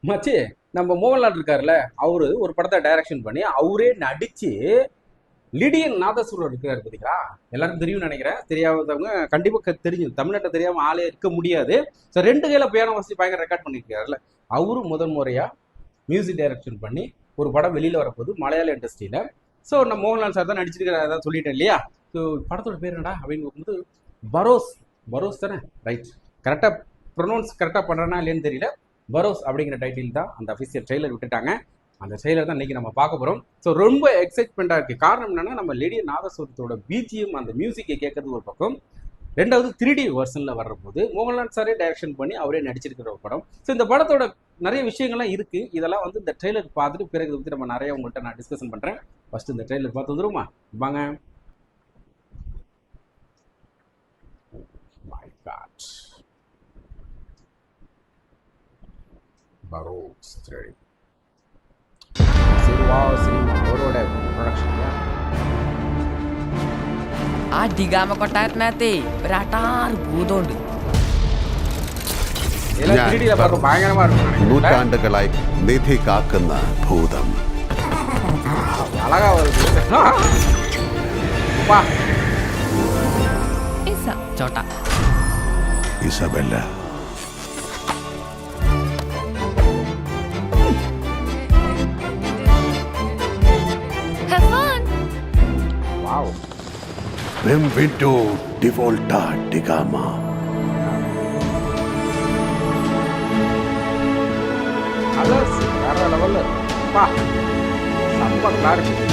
மச்சி, நம்ம மோகன்லால் இருக்காருல்ல, அவரு ஒரு படத்தை டைரக்ஷன் பண்ணி அவரே நடிச்சு லிடியன் நாதஸ்வரம் இருக்காரு பார்த்தீங்களா? எல்லாருக்கும் தெரியும்னு நினைக்கிறேன். தெரியாதவங்க கண்டிப்பாக தெரியும். தமிழ்நாட்டில் தெரியாமல் ஆளே இருக்க முடியாது. ஸோ 2 கையில் பியானோ வசதி பயங்கர ரெக்கார்ட் பண்ணியிருக்காருல்ல, அவரும் முதல் முறையாக மியூசிக் டைரக்ஷன் பண்ணி ஒரு படம் வெளியில் வரப்போகுது மலையாள இண்டஸ்ட்ரியில். ஸோ நம்ம மோகன்லால் சார் தான் நடிச்சிருக்கிற, அதான் சொல்லிட்டேன் இல்லையா? ஸோ படத்தோட பேர் என்னடா அப்படின்னு பார்க்கும்போது பரோஸ். பரோஸ் தானே? ரைட். கரெக்டாக ப்ரொனவுன்ஸ் கரெக்டாக பண்ணுறேன்னா இல்லைன்னு தெரியல. பரோஸ் அப்படிங்கிற டைட்டில் தான் அந்த அஃபிஷியல் ட்ரெய்லர் விட்டுட்டாங்க. அந்த ட்ரெய்லர் தான் இன்னைக்கு நம்ம பார்க்க போகிறோம். ஸோ ரொம்ப எக்ஸைட்மெண்ட்டாக இருக்குது. காரணம் என்னன்னா, நம்ம லேடிய நாதஸ்வரத்தோட பிஜிஎம் அந்த மியூசிக்கை கேட்கறது ஒரு பக்கம், ரெண்டாவது 3D வெர்ஷனில் வர்றபோது மோகன்லால் சாரே டைரக்ஷன் பண்ணி அவரே நடிச்சிருக்கிற ஒரு படம். ஸோ இந்த படத்தோட நிறைய விஷயங்கள்லாம் இருக்குது. இதெல்லாம் வந்து இந்த ட்ரெய்லர் பார்த்துட்டு பிறகு வந்து நம்ம நிறைய உங்கள்கிட்ட நான் டிஸ்கஷன் பண்ணுறேன். ஃபர்ஸ்ட் இந்த ட்ரெய்லர் பார்த்து வந்துருமா? வாங்க. My God. Baroque 3D. Cinema அவரோட ப்ரொடக்ஷன். ആ ഡിഗാമ കൊട്ടാരത്തിനകത്തെ ഒരാട്ടാറ് ഭൂതമുണ്ട്. ഭയങ്കരമാ இருக்கும். നൂറ്റാണ്ടുകളായി നിധി കാക്കുന്ന ഭൂതം. அழகா வருது. வா. ഇസ ചോട്ട Isabella. Wow. Benvenuto di volta di Gama. Colours வேற லெவல்ல. பா. செம்ம கிளாரிட்டி.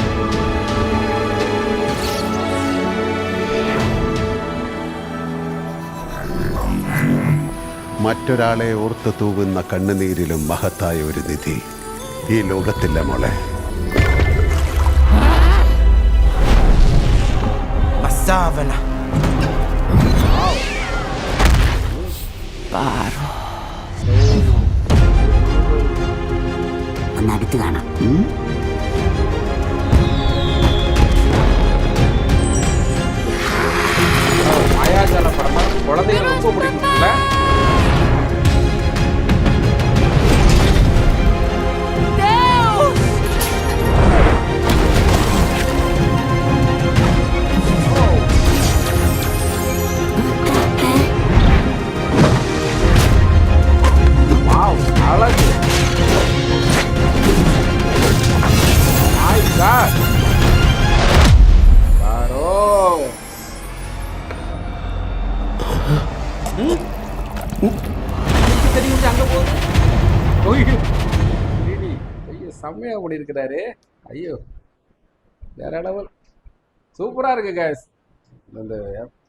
മറ്റൊരാളെ ഓർത്ത് തൂകുന്ന കണ്ണുനീരിലും മഹത്തായ ഒരു നിധി ഈ ലോകത്തില്ല മോളെ. Masavana. Paro. ഒന്ന് അടുത്ത് കാണാം. மாயாஜால படமா குழந்தைகள் ரொம்ப பிடிக்கும்ல. செம்மையா பண்ணியிருக்கிறாரு. ஐயோ வேற லெவல். சூப்பரா இருக்கு guys. இந்த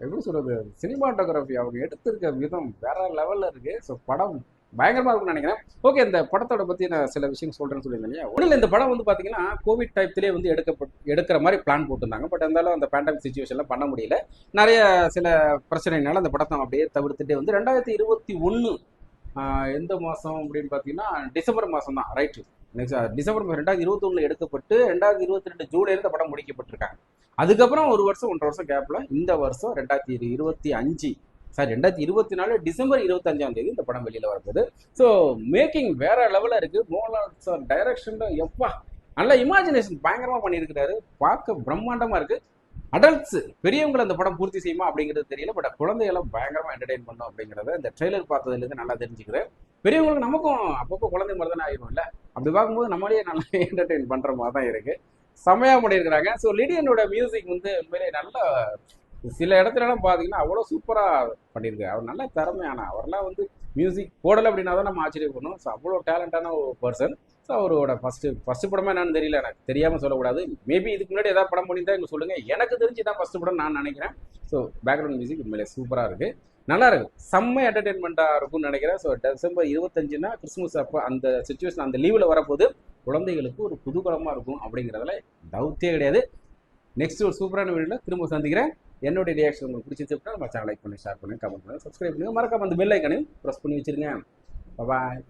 எப்படி சொல்றது, சினிமாட்டோகிராஃபி அவங்க எடுத்திருக்க விதம் வேற லெவல்ல இருக்கு. ஸோ படம் பயங்கரமா இருக்கும்னு நினைக்கிறேன். ஓகே, இந்த படத்தோட பத்தி நான் சில விஷயம் சொல்றேன்னு சொல்லியிருந்தேன் இல்லையா? ஒன்றும் இந்த படம் வந்து பாத்தீங்கன்னா கோவிட் டைப்லேயே வந்து எடுக்கிற மாதிரி பிளான் போட்டிருந்தாங்க. பட் இருந்தாலும் அந்த பேண்டமிக் சுச்சுவேஷன்ல பண்ண முடியல. நிறைய சில பிரச்சனைனால அந்த படத்தை அப்படியே தவிர்த்துட்டே வந்து 2021 எந்த மாதம் அப்படின்னு பார்த்தீங்கன்னா டிசம்பர் மாதம் தான். ரைட்டு. நெக்ஸ்ட் டிசம்பர் 2021 எடுக்கப்பட்டு 2022 ஜூலைல இந்த படம் முடிக்கப்பட்டிருக்காங்க. அதுக்கப்புறம் ஒரு வருஷம் 1.5 வருஷம் கேப்பில் இந்த வருஷம் 2024 டிசம்பர் 25 இந்த படம் வெளியில் வரப்போகுது. ஸோ மேக்கிங் வேற லெவலில் இருக்குது. மோகன்லால் சார் டைரக்ஷனில் எப்பா நல்ல இமேஜினேஷன் பயங்கரமாக பண்ணியிருக்கிறாரு. பார்க்க பிரம்மாண்டமாக இருக்குது. அடல்ட்ஸ் பெரியவங்களை அந்த படம் பூர்த்தி செய்யுமா அப்படிங்கிறது தெரியல. பட் குழந்தையெல்லாம் பயங்கரமாக என்டர்டெயின் பண்ணும் அப்படிங்கிறத இந்த ட்ரெய்லர் பார்த்ததுலேருந்து நல்லா தெரிஞ்சுக்கிறேன். பெரியவங்களுக்கு நமக்கும் அப்பப்போ குழந்தை மாதிரி தானே ஆயிடும்ல. அப்படி பார்க்கும்போது நம்மளே நல்லா என்டர்டெயின் பண்ணுற மாதிரி தான் இருக்குது. செம்மையாக பண்ணியிருக்கிறாங்க. ஸோ லிடியனோட மியூசிக் வந்து உண்மையிலே நல்லா சில இடத்துலலாம் பார்த்தீங்கன்னா அவ்வளோ சூப்பராக பண்ணியிருக்காரு. அவர் நல்ல திறமையான, அவரெல்லாம் வந்து மியூசிக் போடலை அப்படின்னா தான் நம்ம ஆச்சரியப்படணும். ஸோ அவ்வளோ டேலண்டான ஒரு பர்சன். ஸோ அவரோட ஃபஸ்ட்டு படமாக என்னன்னு தெரியல, எனக்கு தெரியாமல் சொல்லக்கூடாது. மேபி இதுக்கு முன்னாடி ஏதாவது படம் பண்ணியிருந்தா எங்களுக்கு சொல்லுங்கள். எனக்கு தெரிஞ்சு தான் ஃபஸ்ட்டு படம் நான் நினைக்கிறேன். ஸோ பேக்ரவுண்ட் மியூசிக் உண்மையிலே சூப்பராக இருக்குது. நல்லா இருக்குது. செம்ம என்டர்டெயின்மெண்ட்டாக இருக்கும்னு நினைக்கிறேன். ஸோ டிசம்பர் 25 கிறிஸ்மஸ் அப்போ அந்த சுச்சுவேஷன் அந்த லீவில் வரப்போது குழந்தைகளுக்கு ஒரு புதுகலமாக இருக்கும் அப்படிங்கிறதுல டவுட்டே கிடையாது. நெக்ஸ்ட் ஒரு சூப்பரான வீடியோவில் திரும்ப சந்திக்கிறேன். என்னுடைய ரியாக்ஷன் உங்களுக்கு பிடிச்சிருச்சுன்னா நம்ம சேனல் லைக் பண்ணி, ஷேர் பண்ணி, கமெண்ட் பண்ணி, சப்ஸ்கிரைப் பண்ணுங்க. மறக்காம அந்த பெல் ஐக்கனையும் ப்ரெஸ் பண்ணி வச்சிருங்க. பாய்.